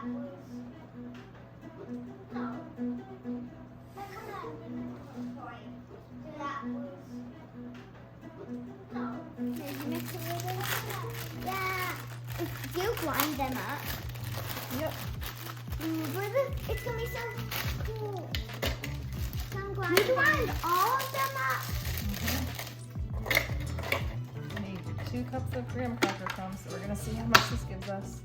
No. No. Mix it with it? Yeah. If you grind them up. Yep. It's gonna be so cool. You grind all of them up. We need 2 cups of graham cracker crumbs, so we're gonna see how much this gives us.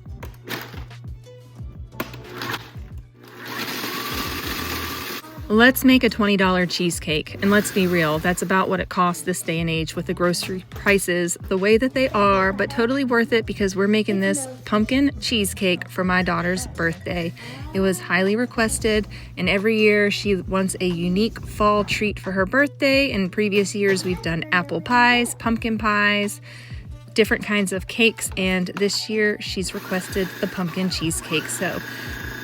Let's make a $20 cheesecake, and let's be real, that's about what it costs this day and age with the grocery prices the way that they are, but totally worth it because we're making this pumpkin cheesecake for my daughter's birthday. It was highly requested, and every year she wants a unique fall treat for her birthday. In previous years, we've done apple pies, pumpkin pies, different kinds of cakes, and this year she's requested the pumpkin cheesecake. So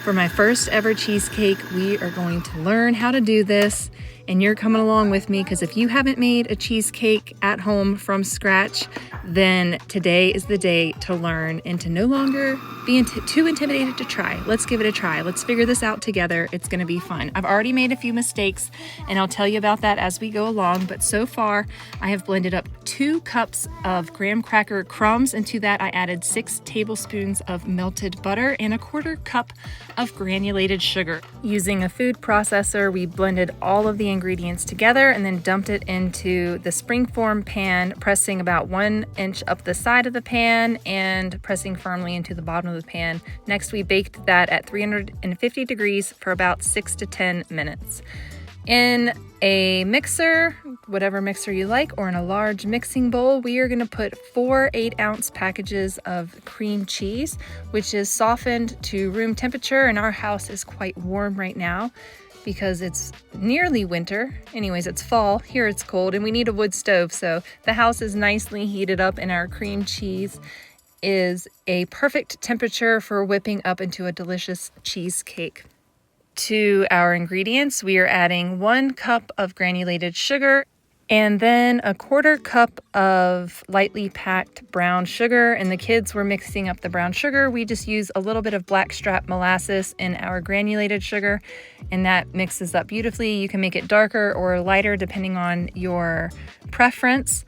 for my first ever cheesecake, we are going to learn how to do this, and you're coming along with me because if you haven't made a cheesecake at home from scratch, then today is the day to learn and to no longer be too intimidated to try. Let's give it a try. Let's figure this out together. It's going to be fun. I've already made a few mistakes, and I'll tell you about that as we go along, but so far I have blended up 2 cups of graham cracker crumbs, and to that I added 6 tablespoons of melted butter and a 1/4 cup of granulated sugar. Using a food processor, we blended all of the ingredients together and then dumped it into the springform pan, pressing about 1 inch up the side of the pan and pressing firmly into the bottom of the pan. Next, we baked that at 350 degrees for about 6 to 10 minutes. In a mixer, whatever mixer you like, or in a large mixing bowl, we are going to put 4 8-ounce packages of cream cheese, which is softened to room temperature, and our house is quite warm right now because it's nearly winter. Anyways, it's fall. Here it's cold, and we need a wood stove, so the house is nicely heated up, and our cream cheese is a perfect temperature for whipping up into a delicious cheesecake. To our ingredients, we are adding 1 cup of granulated sugar and then a 1/4 cup of lightly packed brown sugar. And the kids were mixing up the brown sugar. We just use a little bit of blackstrap molasses in our granulated sugar, and that mixes up beautifully. You can make it darker or lighter depending on your preference.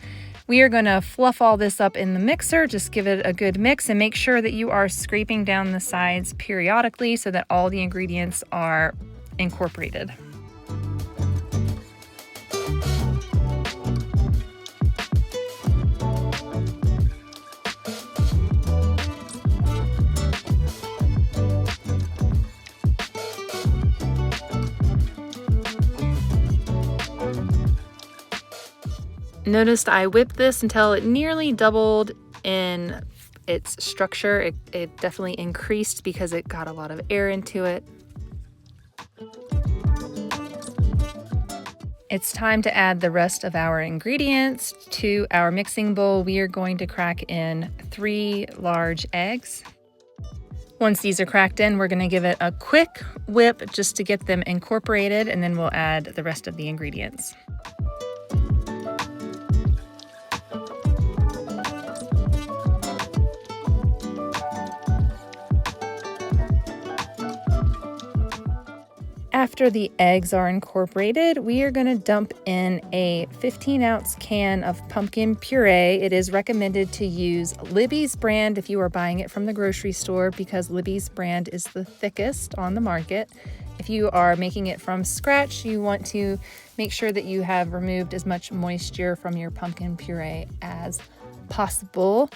We are going to fluff all this up in the mixer. Just give it a good mix and make sure that you are scraping down the sides periodically so that all the ingredients are incorporated. Noticed I whipped this until it nearly doubled in its structure. It definitely increased because it got a lot of air into it. It's time to add the rest of our ingredients to our mixing bowl. We are going to crack in 3 large eggs. Once these are cracked in, we're going to give it a quick whip just to get them incorporated, and then we'll add the rest of the ingredients. After the eggs are incorporated, we are going to dump in a 15-ounce can of pumpkin puree. It is recommended to use Libby's brand if you are buying it from the grocery store because Libby's brand is the thickest on the market. If you are making it from scratch, you want to make sure that you have removed as much moisture from your pumpkin puree as possible.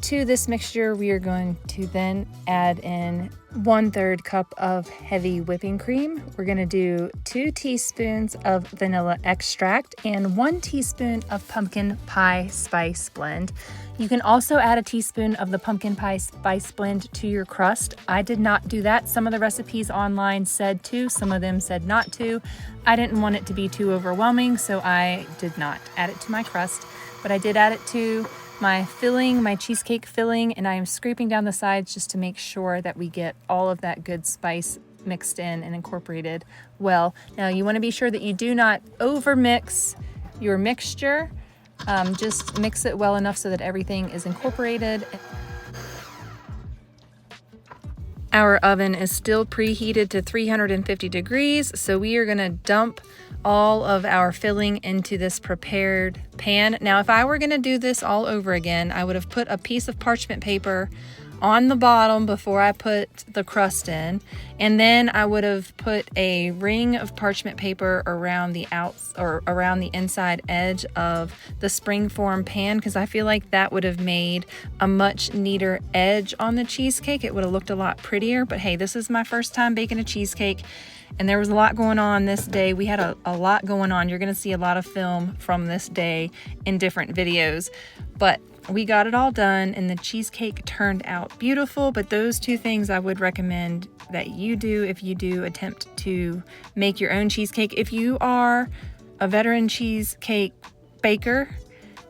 To this mixture, we are going to then add in 1/3 cup of heavy whipping cream. We're going to do 2 teaspoons of vanilla extract and 1 teaspoon of pumpkin pie spice blend. You can also add a teaspoon of the pumpkin pie spice blend to your crust. I did not do that. Some of the recipes online said to, some of them said not to. I didn't want it to be too overwhelming, so I did not add it to my crust, but I did add it to my filling, my cheesecake filling, and I am scraping down the sides just to make sure that we get all of that good spice mixed in and incorporated well. Now you want to be sure that you do not overmix your mixture. Just mix it well enough so that everything is incorporated. Our oven is still preheated to 350 degrees, so we are gonna dump all of our filling into this prepared pan. Now, if I were gonna do this all over again, I would have put a piece of parchment paper on the bottom before I put the crust in, and then I would have put a ring of parchment paper around the around the inside edge of the springform pan, because I feel like that would have made a much neater edge on the cheesecake. It would have looked a lot prettier. But hey, this is my first time baking a cheesecake, and there was a lot going on this day. We had a lot going on. You're gonna see a lot of film from this day in different videos, but we got it all done and the cheesecake turned out beautiful. But those two things I would recommend that you do if you do attempt to make your own cheesecake. If you are a veteran cheesecake baker,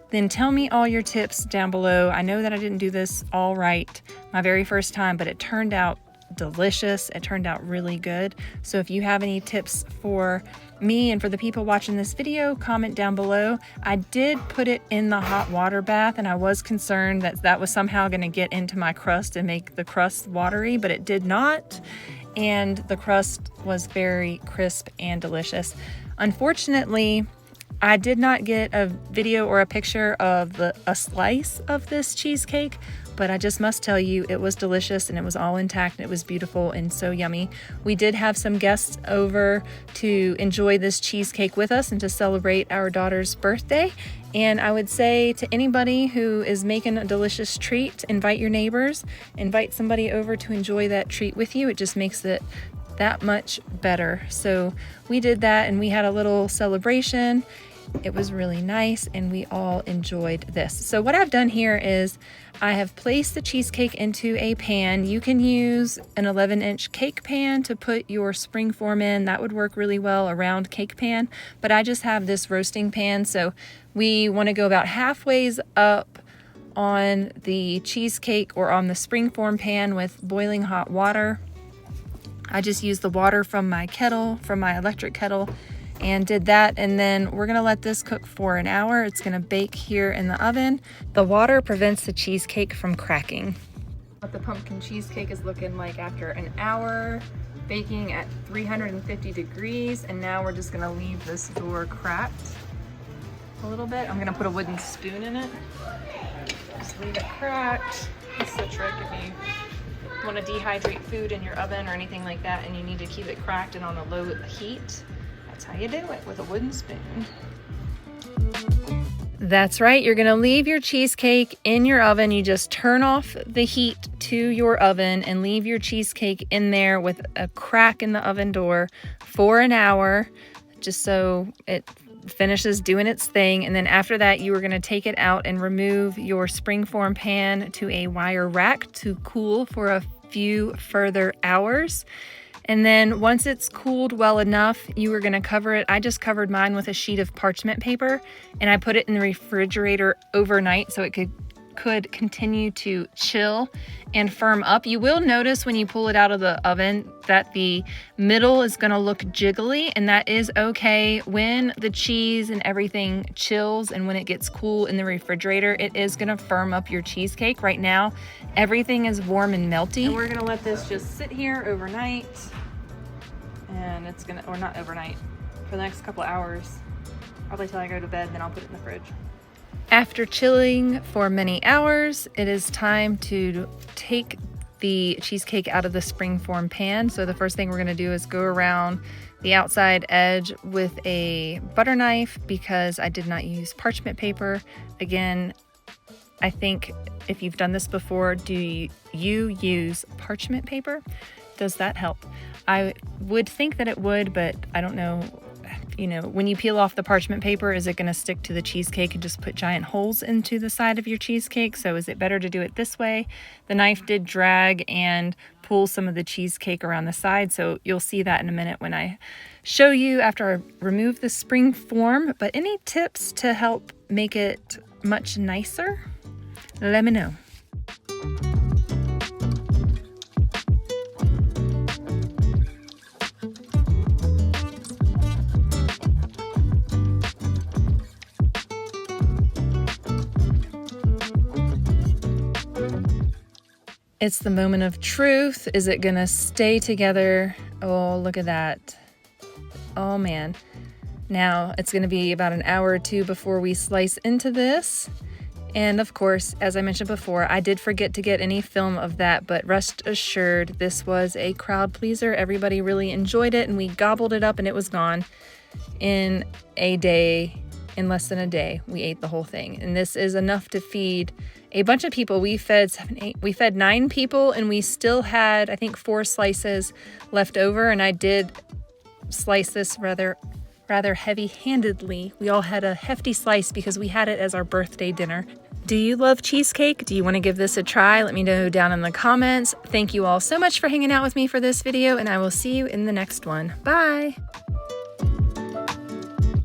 then tell me all your tips down below. I know that I didn't do this all right my very first time, but it turned out delicious. It turned out really good. So if you have any tips for me and for the people watching this video, comment down below. I did put it in the hot water bath, and I was concerned that that was somehow going to get into my crust and make the crust watery, but it did not. And the crust was very crisp and delicious. Unfortunately, I did not get a video or a picture of a slice of this cheesecake, but I just must tell you, it was delicious and it was all intact and it was beautiful and so yummy. We did have some guests over to enjoy this cheesecake with us and to celebrate our daughter's birthday. And I would say to anybody who is making a delicious treat, invite your neighbors, invite somebody over to enjoy that treat with you. It just makes it that much better. So we did that and we had a little celebration. It was really nice and we all enjoyed this. So what I've done here is I have placed the cheesecake into a pan. You can use an 11-inch cake pan to put your springform in. That would work really well, a round cake pan, but I just have this roasting pan. So we want to go about halfway up on the cheesecake or on the springform pan with boiling hot water. I just used the water from my kettle, from my electric kettle, and did that. And then we're gonna let this cook for an hour. It's gonna bake here in the oven. The water prevents the cheesecake from cracking. What the pumpkin cheesecake is looking like after an hour baking at 350 degrees. And now we're just gonna leave this door cracked a little bit. I'm gonna put a wooden spoon in it. Just leave it cracked. That's the trick if you want to dehydrate food in your oven or anything like that and you need to keep it cracked and on a low heat. That's how you do it, with a wooden spoon. That's right, you're gonna leave your cheesecake in your oven. You just turn off the heat to your oven and leave your cheesecake in there with a crack in the oven door for an hour, just so it finishes doing its thing. And then after that, you are going to take it out and remove your springform pan to a wire rack to cool for a few further hours. And then once it's cooled well enough, you are going to cover it. I just covered mine with a sheet of parchment paper and I put it in the refrigerator overnight so it could continue to chill and firm up. You will notice when you pull it out of the oven that the middle is going to look jiggly, and that is okay. When the cheese and everything chills and when it gets cool in the refrigerator, it is going to firm up your cheesecake. Right now, everything is warm and melty. And we're going to let this just sit here overnight. And it's going to, or not overnight, for the next couple hours. Probably till I go to bed, then I'll put it in the fridge. After chilling for many hours, it is time to take the cheesecake out of the springform pan. So the first thing we're going to do is go around the outside edge with a butter knife because I did not use parchment paper. Again, I think if you've done this before, do you use parchment paper? Does that help? I would think that it would, but I don't know. You know, when you peel off the parchment paper, is it going to stick to the cheesecake and just put giant holes into the side of your cheesecake? So is it better to do it this way? The knife did drag and pull some of the cheesecake around the side, so you'll see that in a minute when I show you after I remove the spring form. But any tips to help make it much nicer? Let me know. It's the moment of truth. Is it gonna stay together? Oh, look at that. Oh man. Now it's gonna be about an hour or two before we slice into this. And of course, as I mentioned before, I did forget to get any film of that, but rest assured, this was a crowd pleaser. Everybody really enjoyed it, and we gobbled it up and it was gone in a day. In less than a day, we ate the whole thing. And this is enough to feed a bunch of people. We fed 9 people, and we still had, I think, 4 slices left over. And I did slice this rather heavy-handedly. We all had a hefty slice because we had it as our birthday dinner. Do you love cheesecake? Do you want to give this a try? Let me know down in the comments. Thank you all so much for hanging out with me for this video, and I will see you in the next one. Bye!